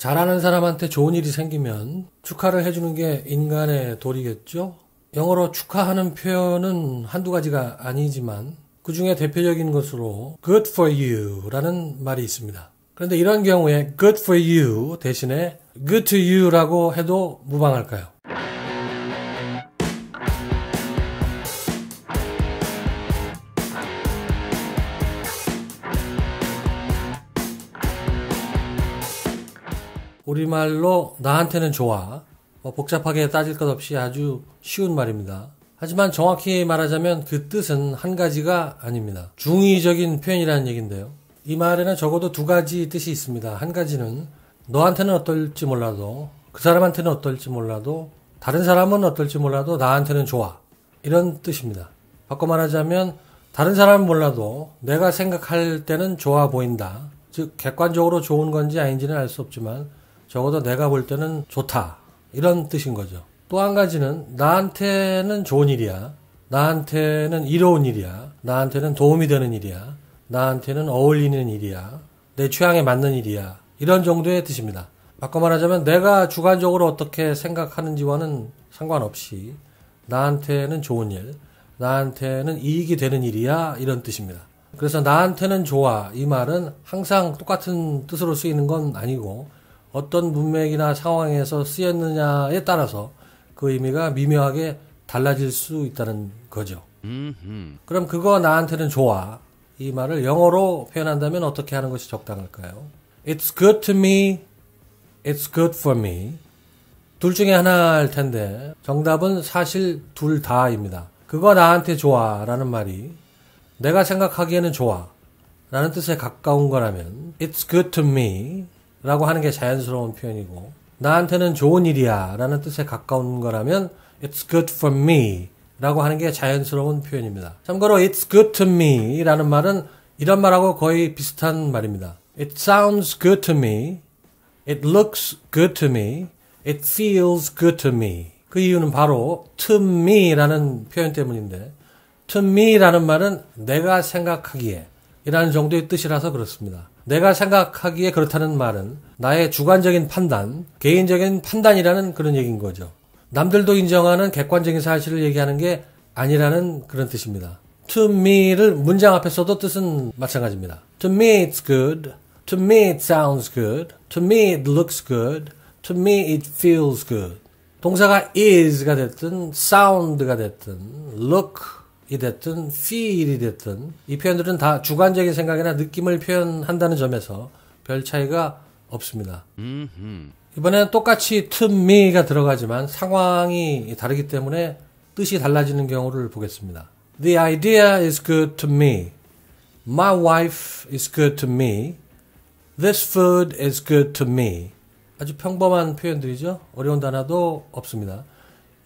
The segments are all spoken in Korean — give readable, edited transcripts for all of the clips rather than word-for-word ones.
잘하는 사람한테 좋은 일이 생기면 축하를 해주는 게 인간의 도리겠죠? 영어로 축하하는 표현은 한두 가지가 아니지만 그 중에 대표적인 것으로 good for you 라는 말이 있습니다. 그런데 이런 경우에 good for you 대신에 good to you 라고 해도 무방할까요? 우리말로 나한테는 좋아. 복잡하게 따질 것 없이 아주 쉬운 말입니다. 하지만 정확히 말하자면 그 뜻은 한 가지가 아닙니다. 중의적인 표현이라는 얘기인데요. 이 말에는 적어도 두 가지 뜻이 있습니다. 한 가지는 너한테는 어떨지 몰라도, 그 사람한테는 어떨지 몰라도, 다른 사람은 어떨지 몰라도 나한테는 좋아. 이런 뜻입니다. 바꿔 말하자면 다른 사람은 몰라도 내가 생각할 때는 좋아 보인다. 즉 객관적으로 좋은 건지 아닌지는 알 수 없지만 적어도 내가 볼 때는 좋다. 이런 뜻인 거죠. 또 한 가지는 나한테는 좋은 일이야. 나한테는 이로운 일이야. 나한테는 도움이 되는 일이야. 나한테는 어울리는 일이야. 내 취향에 맞는 일이야. 이런 정도의 뜻입니다. 바꿔 말하자면 내가 주관적으로 어떻게 생각하는지와는 상관없이 나한테는 좋은 일, 나한테는 이익이 되는 일이야. 이런 뜻입니다. 그래서 나한테는 좋아. 이 말은 항상 똑같은 뜻으로 쓰이는 건 아니고 어떤 문맥이나 상황에서 쓰였느냐에 따라서 그 의미가 미묘하게 달라질 수 있다는 거죠. 그럼 그거 나한테는 좋아. 이 말을 영어로 표현한다면 어떻게 하는 것이 적당할까요? It's good to me. It's good for me. 둘 중에 하나일 텐데 정답은 사실 둘 다입니다. 그거 나한테 좋아 라는 말이 내가 생각하기에는 좋아 라는 뜻에 가까운 거라면 It's good to me 라고 하는 게 자연스러운 표현이고 나한테는 좋은 일이야 라는 뜻에 가까운 거라면 It's good for me 라고 하는 게 자연스러운 표현입니다. 참고로 It's good to me 라는 말은 이런 말하고 거의 비슷한 말입니다. It sounds good to me. It looks good to me. It feels good to me. 그 이유는 바로 to me 라는 표현 때문인데 to me 라는 말은 내가 생각하기에 이라는 정도의 뜻이라서 그렇습니다. 내가 생각하기에 그렇다는 말은 나의 주관적인 판단, 개인적인 판단이라는 그런 얘기인 거죠. 남들도 인정하는 객관적인 사실을 얘기하는 게 아니라는 그런 뜻입니다. To me를 문장 앞에 써도 뜻은 마찬가지입니다. To me it's good. To me it sounds good. To me it looks good. To me it feels good. 동사가 is가 됐든 sound가 됐든 look이 됐든 feel이 됐든 이 표현들은 다 주관적인 생각이나 느낌을 표현한다는 점에서 별 차이가 없습니다. 이번에는 똑같이 to me가 들어가지만 상황이 다르기 때문에 뜻이 달라지는 경우를 보겠습니다. The idea is good to me. My wife is good to me. This food is good to me. 아주 평범한 표현들이죠. 어려운 단어도 없습니다.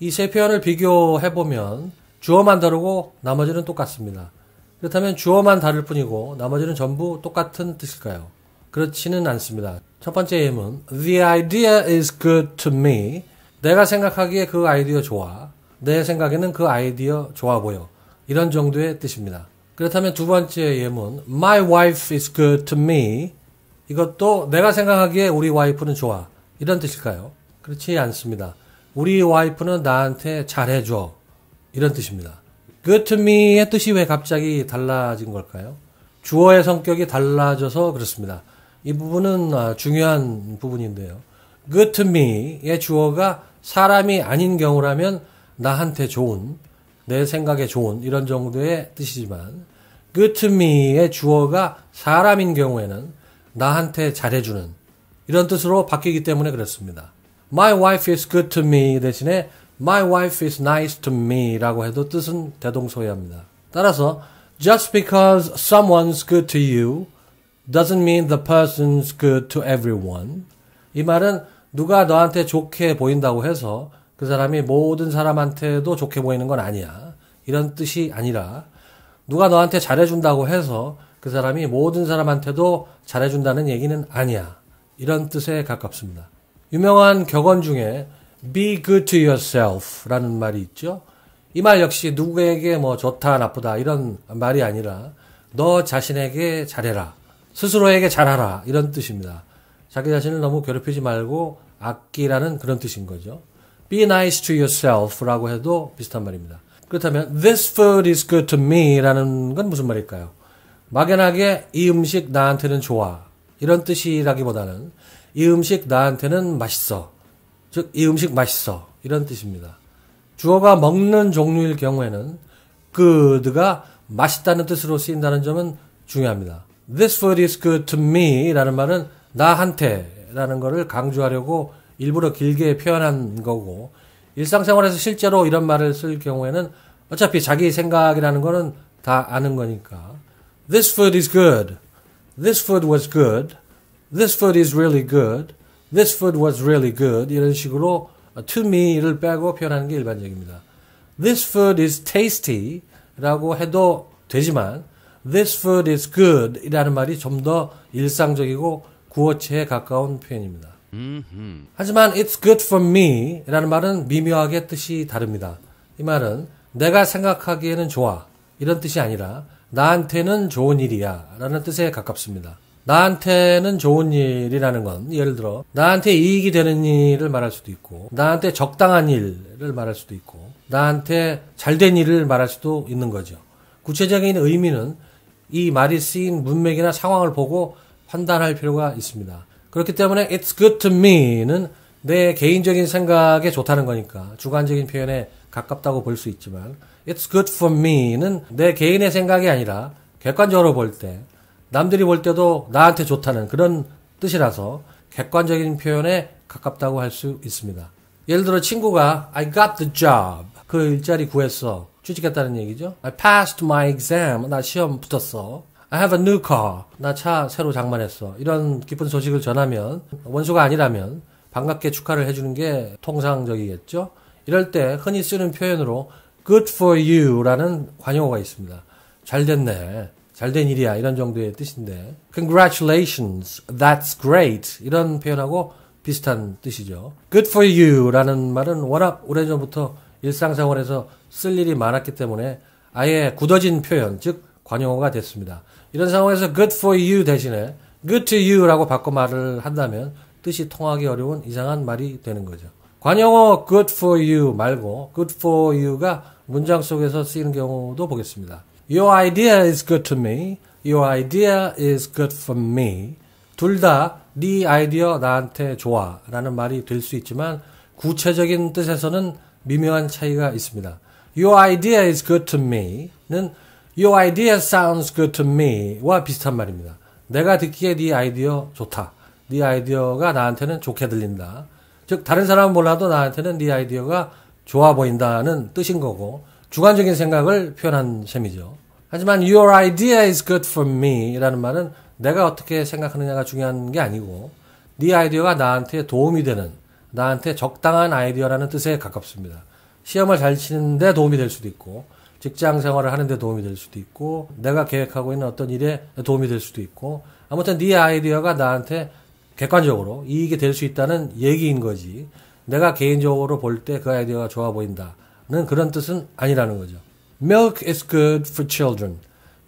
이 세 표현을 비교해보면 주어만 다르고 나머지는 똑같습니다. 그렇다면 주어만 다를 뿐이고 나머지는 전부 똑같은 뜻일까요? 그렇지는 않습니다. 첫 번째 예문 The idea is good to me. 내가 생각하기에 그 아이디어 좋아. 내 생각에는 그 아이디어 좋아 보여. 이런 정도의 뜻입니다. 그렇다면 두 번째 예문 My wife is good to me. 이것도 내가 생각하기에 우리 와이프는 좋아. 이런 뜻일까요? 그렇지 않습니다. 우리 와이프는 나한테 잘해줘. 이런 뜻입니다. good to me의 뜻이 왜 갑자기 달라진 걸까요? 주어의 성격이 달라져서 그렇습니다. 이 부분은 중요한 부분인데요. good to me의 주어가 사람이 아닌 경우라면 나한테 좋은, 내 생각에 좋은 이런 정도의 뜻이지만 good to me의 주어가 사람인 경우에는 나한테 잘해주는 이런 뜻으로 바뀌기 때문에 그렇습니다. My wife is good to me 대신에 My wife is nice to me 라고 해도 뜻은 대동소이합니다. 따라서 just because someone's good to you doesn't mean the person's good to everyone. 이 말은 누가 너한테 좋게 보인다고 해서 그 사람이 모든 사람한테도 좋게 보이는 건 아니야. 이런 뜻이 아니라 누가 너한테 잘해준다고 해서 그 사람이 모든 사람한테도 잘해준다는 얘기는 아니야. 이런 뜻에 가깝습니다. 유명한 격언 중에 be good to yourself 라는 말이 있죠. 이 말 역시 누구에게 뭐 좋다 나쁘다 이런 말이 아니라 너 자신에게 잘해라. 스스로에게 잘하라. 이런 뜻입니다. 자기 자신을 너무 괴롭히지 말고 아끼라는 그런 뜻인 거죠. Be nice to yourself 라고 해도 비슷한 말입니다. 그렇다면 this food is good to me 라는 건 무슨 말일까요? 막연하게 이 음식 나한테는 좋아 이런 뜻이라기보다는 이 음식 나한테는 맛있어. 즉 이 음식 맛있어 이런 뜻입니다. 주어가 먹는 종류일 경우에는 good가 맛있다는 뜻으로 쓰인다는 점은 중요합니다. This food is good to me 라는 말은 나한테 라는 거를 강조하려고 일부러 길게 표현한 거고 일상생활에서 실제로 이런 말을 쓸 경우에는 어차피 자기 생각이라는 거는 다 아는 거니까 This food is good. This food was good. This food is really good. This food was really good. 이런 식으로 to me를 빼고 표현하는 게 일반적입니다. This food is tasty 라고 해도 되지만 This food is good 이라는 말이 좀 더 일상적이고 구어체에 가까운 표현입니다. 하지만 It's good for me 라는 말은 미묘하게 뜻이 다릅니다. 이 말은 내가 생각하기에는 좋아 이런 뜻이 아니라 나한테는 좋은 일이야 라는 뜻에 가깝습니다. 나한테는 좋은 일이라는 건 예를 들어 나한테 이익이 되는 일을 말할 수도 있고 나한테 적당한 일을 말할 수도 있고 나한테 잘된 일을 말할 수도 있는 거죠. 구체적인 의미는 이 말이 쓰인 문맥이나 상황을 보고 판단할 필요가 있습니다. 그렇기 때문에 It's good to me는 내 개인적인 생각에 좋다는 거니까 주관적인 표현에 가깝다고 볼 수 있지만 It's good for me는 내 개인의 생각이 아니라 객관적으로 볼 때 남들이 볼 때도 나한테 좋다는 그런 뜻이라서 객관적인 표현에 가깝다고 할 수 있습니다. 예를 들어 친구가 I got the job. 그 일자리 구했어. 취직했다는 얘기죠. I passed my exam. 나 시험 붙었어. I have a new car. 나 차 새로 장만했어. 이런 기쁜 소식을 전하면 원수가 아니라면 반갑게 축하를 해주는 게 통상적이겠죠. 이럴 때 흔히 쓰는 표현으로 good for you 라는 관용어가 있습니다. 잘 됐네. 잘된 일이야 이런 정도의 뜻인데 Congratulations, that's great 이런 표현하고 비슷한 뜻이죠. Good for you 라는 말은 워낙 오래전부터 일상생활에서 쓸 일이 많았기 때문에 아예 굳어진 표현 즉 관용어가 됐습니다. 이런 상황에서 good for you 대신에 good to you 라고 바꿔 말을 한다면 뜻이 통하기 어려운 이상한 말이 되는 거죠. 관용어 good for you 말고 good for you가 문장 속에서 쓰이는 경우도 보겠습니다. Your idea is good to me. Your idea is good for me. 둘 다 네 아이디어 나한테 좋아 라는 말이 될 수 있지만 구체적인 뜻에서는 미묘한 차이가 있습니다. Your idea is good to me는 Your idea sounds good to me와 비슷한 말입니다. 내가 듣기에 네 아이디어 좋다. 네 아이디어가 나한테는 좋게 들린다. 즉 다른 사람은 몰라도 나한테는 네 아이디어가 좋아 보인다는 뜻인 거고 주관적인 생각을 표현한 셈이죠. 하지만 Your idea is good for me 라는 말은 내가 어떻게 생각하느냐가 중요한 게 아니고 네 아이디어가 나한테 도움이 되는 나한테 적당한 아이디어라는 뜻에 가깝습니다. 시험을 잘 치는데 도움이 될 수도 있고 직장 생활을 하는데 도움이 될 수도 있고 내가 계획하고 있는 어떤 일에 도움이 될 수도 있고 아무튼 네 아이디어가 나한테 객관적으로 이익이 될 수 있다는 얘기인 거지 내가 개인적으로 볼 때 그 아이디어가 좋아 보인다는 그런 뜻은 아니라는 거죠. Milk is good for children.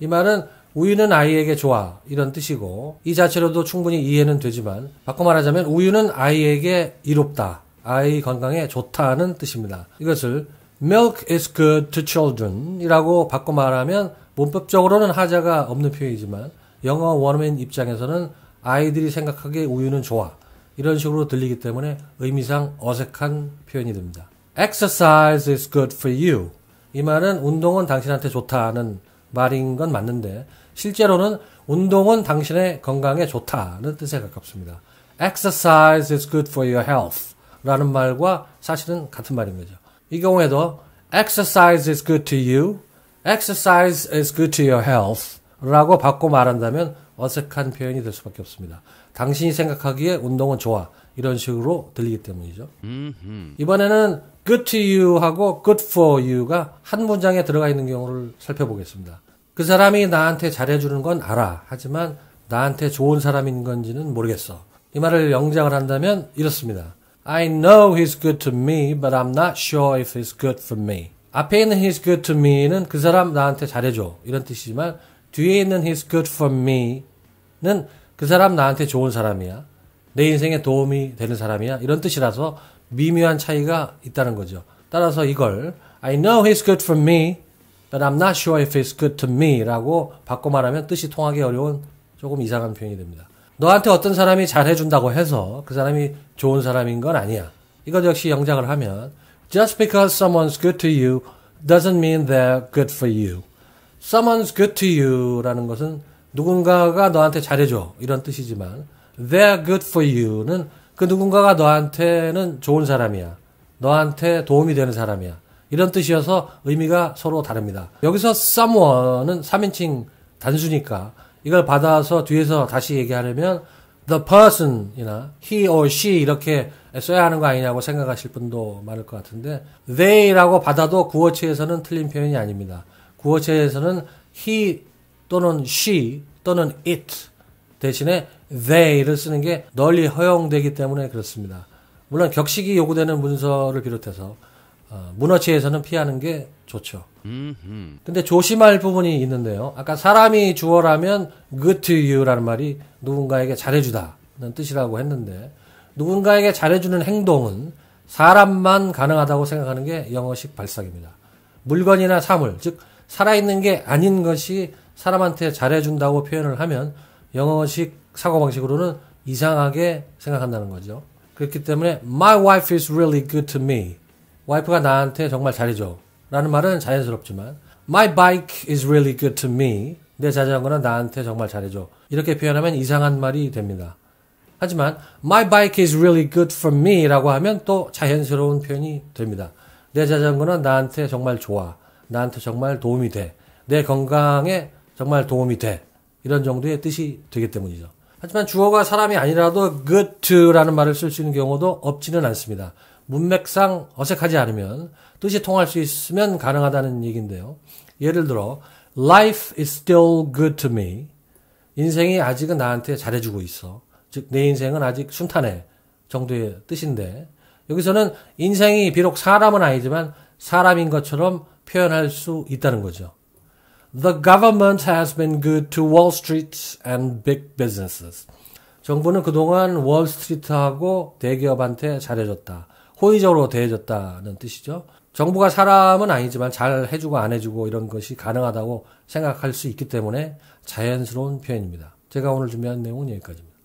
이 말은 우유는 아이에게 좋아 이런 뜻이고 이 자체로도 충분히 이해는 되지만 바꿔 말하자면 우유는 아이에게 이롭다. 아이 건강에 좋다는 뜻입니다. 이것을 Milk is good to children 이라고 바꿔 말하면 문법적으로는 하자가 없는 표현이지만 영어 원어민 입장에서는 아이들이 생각하기에 우유는 좋아 이런 식으로 들리기 때문에 의미상 어색한 표현이 됩니다. Exercise is good for you. 이 말은 운동은 당신한테 좋다는 말인 건 맞는데 실제로는 운동은 당신의 건강에 좋다는 뜻에 가깝습니다. Exercise is good for your health 라는 말과 사실은 같은 말인 거죠. 이 경우에도 Exercise is good to you, Exercise is good to your health 라고 바꿔 말한다면 어색한 표현이 될 수밖에 없습니다. 당신이 생각하기에 운동은 좋아 이런 식으로 들리기 때문이죠. 이번에는 good to you 하고 good for you가 한 문장에 들어가 있는 경우를 살펴보겠습니다. 그 사람이 나한테 잘해주는 건 알아. 하지만 나한테 좋은 사람인 건지는 모르겠어. 이 말을 영작을 한다면 이렇습니다. I know he's good to me, but I'm not sure if he's good for me. 앞에 있는 he's good to me는 그 사람 나한테 잘해줘 이런 뜻이지만 뒤에 있는 he's good for me는 그 사람 나한테 좋은 사람이야. 내 인생에 도움이 되는 사람이야. 이런 뜻이라서 미묘한 차이가 있다는 거죠. 따라서 이걸 I know he's good for me, but I'm not sure if he's good to me 라고 바꿔 말하면 뜻이 통하기 어려운 조금 이상한 표현이 됩니다. 너한테 어떤 사람이 잘해준다고 해서 그 사람이 좋은 사람인 건 아니야. 이것 역시 영작을 하면 Just because someone's good to you doesn't mean they're good for you. Someone's good to you 라는 것은 누군가가 너한테 잘해줘 이런 뜻이지만 they're good for you는 그 누군가가 너한테는 좋은 사람이야. 너한테 도움이 되는 사람이야. 이런 뜻이어서 의미가 서로 다릅니다. 여기서 someone은 3인칭 단수니까 이걸 받아서 뒤에서 다시 얘기하려면 the person이나 he or she 이렇게 써야 하는 거 아니냐고 생각하실 분도 많을 것 같은데 they라고 받아도 구어체에서는 틀린 표현이 아닙니다. 구어체에서는 he 또는 she 또는 it 대신에 they를 쓰는 게 널리 허용되기 때문에 그렇습니다. 물론 격식이 요구되는 문서를 비롯해서 문어체에서는 피하는 게 좋죠. 근데 조심할 부분이 있는데요. 아까 사람이 주어라면 good to you라는 말이 누군가에게 잘해주다는 뜻이라고 했는데 누군가에게 잘해주는 행동은 사람만 가능하다고 생각하는 게 영어식 발상입니다. 물건이나 사물, 즉 살아있는 게 아닌 것이 사람한테 잘해준다고 표현을 하면 영어식 사고방식으로는 이상하게 생각한다는 거죠. 그렇기 때문에 My wife is really good to me. 와이프가 나한테 정말 잘해줘. 라는 말은 자연스럽지만 My bike is really good to me. 내 자전거는 나한테 정말 잘해줘. 이렇게 표현하면 이상한 말이 됩니다. 하지만 My bike is really good for me 라고 하면 또 자연스러운 표현이 됩니다. 내 자전거는 나한테 정말 좋아. 나한테 정말 도움이 돼. 내 건강에 정말 도움이 돼. 이런 정도의 뜻이 되기 때문이죠. 하지만 주어가 사람이 아니라도 good to라는 말을 쓸 수 있는 경우도 없지는 않습니다. 문맥상 어색하지 않으면 뜻이 통할 수 있으면 가능하다는 얘기인데요. 예를 들어 Life is still good to me. 인생이 아직은 나한테 잘해주고 있어. 즉 내 인생은 아직 순탄해 정도의 뜻인데 여기서는 인생이 비록 사람은 아니지만 사람인 것처럼 표현할 수 있다는 거죠. The government has been good to Wall Street and big businesses. 정부는 그동안 월스트리트하고 대기업한테 잘해줬다. 호의적으로 대해줬다는 뜻이죠. 정부가 사람은 아니지만 잘 해주고 안 해주고 이런 것이 가능하다고 생각할 수 있기 때문에 자연스러운 표현입니다. 제가 오늘 준비한 내용은 여기까지입니다.